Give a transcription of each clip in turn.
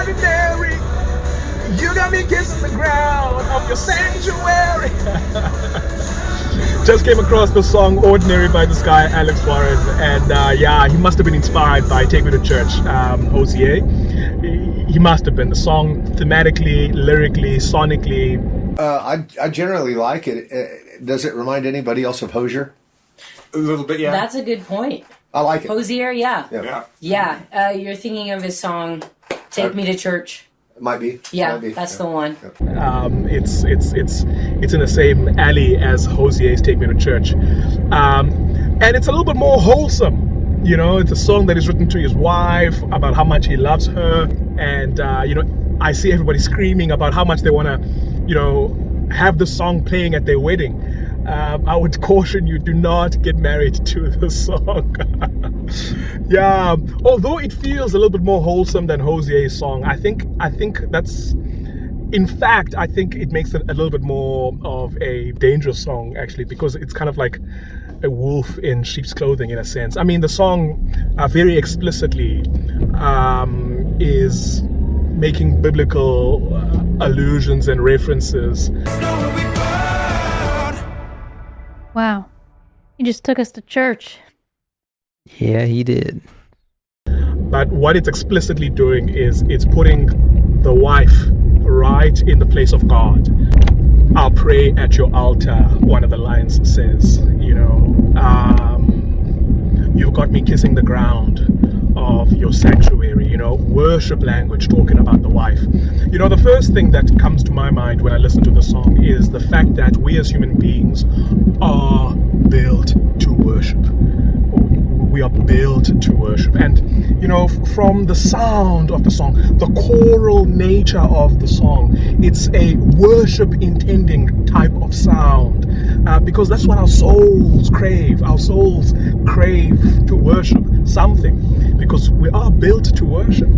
ordinary. You got me kissing the ground of your sanctuary. Just came across the song Ordinary by this guy, Alex Warren. And yeah, he must have been inspired by Take Me to Church, Hosea. He must have been. The song thematically, lyrically, sonically. I generally like it. Does it remind anybody else of Hosier? A little bit, yeah. That's a good point. I like it. Hosier, yeah. Yeah. You're thinking of his song, Take Me to Church. It might be. Yeah, Might be. that's the one. It's in the same alley as Hosier's Take Me to Church. And it's a little bit more wholesome. You know, it's a song that is written to his wife about how much he loves her. And, you know, I see everybody screaming about how much they want to, you know, have the song playing at their wedding. I would caution you, do not get married to this song. Yeah, although it feels a little bit more wholesome than Hosier's song, I think that's, in fact, I think it makes it a little bit more of a dangerous song, actually, because it's kind of like a wolf in sheep's clothing, in a sense. I mean, the song very explicitly is making biblical allusions and references. Wow. He just took us to church. Yeah, he did. But what it's explicitly doing is it's putting the wife right in the place of God. I'll pray at your altar, one of the lines says, you know, you've got me kissing the ground of your sanctuary, you know, worship language talking about the wife. You know, the first thing that comes to my mind when I listen to the song is the fact that we as human beings are built to worship. We are built to worship. And, you know, from the sound of the song, the choral nature of the song, it's a worship intending type of sound, because that's what our souls crave. Our souls crave to worship something, because we are built to worship.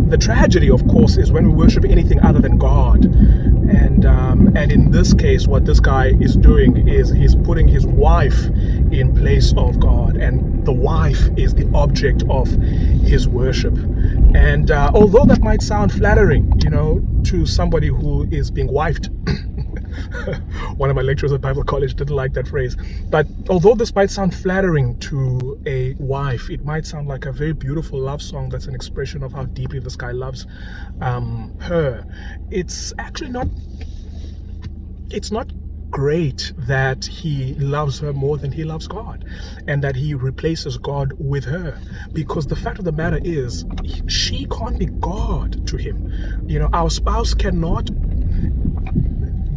The tragedy, of course, is when we worship anything other than God. And in this case, what this guy is doing is he's putting his wife in place of God, and the wife is the object of his worship. And although that might sound flattering, you know, to somebody who is being wifed, one of my lecturers at Bible college didn't like that phrase, but although this might sound flattering to a wife, it might sound like a very beautiful love song that's an expression of how deeply this guy loves her. It's actually not, it's not great that he loves her more than he loves God, and that he replaces God with her, because the fact of the matter is she can't be God to him. You know, our spouse cannot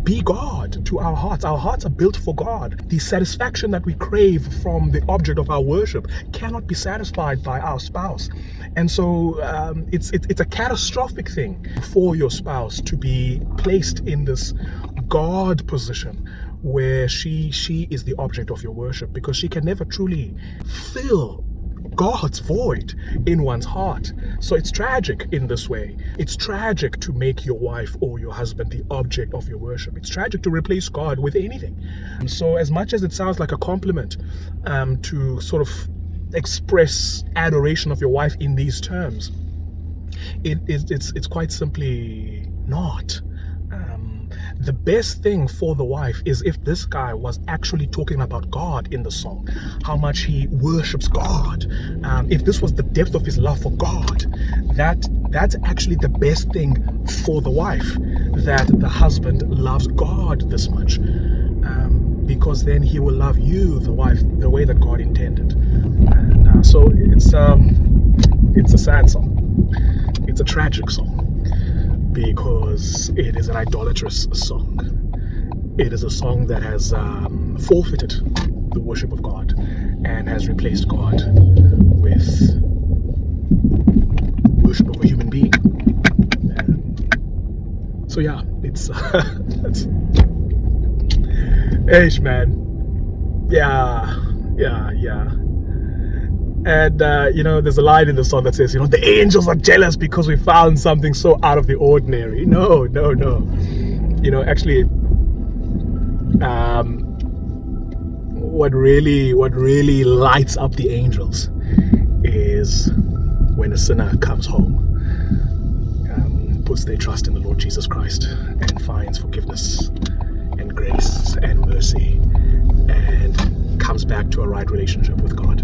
be God to our hearts. Our hearts are built for God. The satisfaction that we crave from the object of our worship cannot be satisfied by our spouse. And so it's a catastrophic thing for your spouse to be placed in this God position where she is the object of your worship, because she can never truly fill God's void in one's heart. So it's tragic in this way. It's tragic to make your wife or your husband the object of your worship. It's tragic to replace God with anything. So as much as it sounds like a compliment to sort of express adoration of your wife in these terms, it's quite simply not. The best thing for the wife is if this guy was actually talking about God in the song, how much he worships God. If this was the depth of his love for God, that's actually the best thing for the wife, that the husband loves God this much, because then he will love you, the wife, the way that God intended. And so it's a sad song. It's a tragic song, because it is an idolatrous song. It is a song that has forfeited the worship of God and has replaced God with worship of a human being. So yeah, it's Eish, man. Yeah. And, you know, there's a line in the song that says, you know, the angels are jealous because we found something so out of the ordinary. No. You know, actually, what really lights up the angels is when a sinner comes home. puts their trust in the Lord Jesus Christ and finds forgiveness and grace and mercy and comes back to a right relationship with God.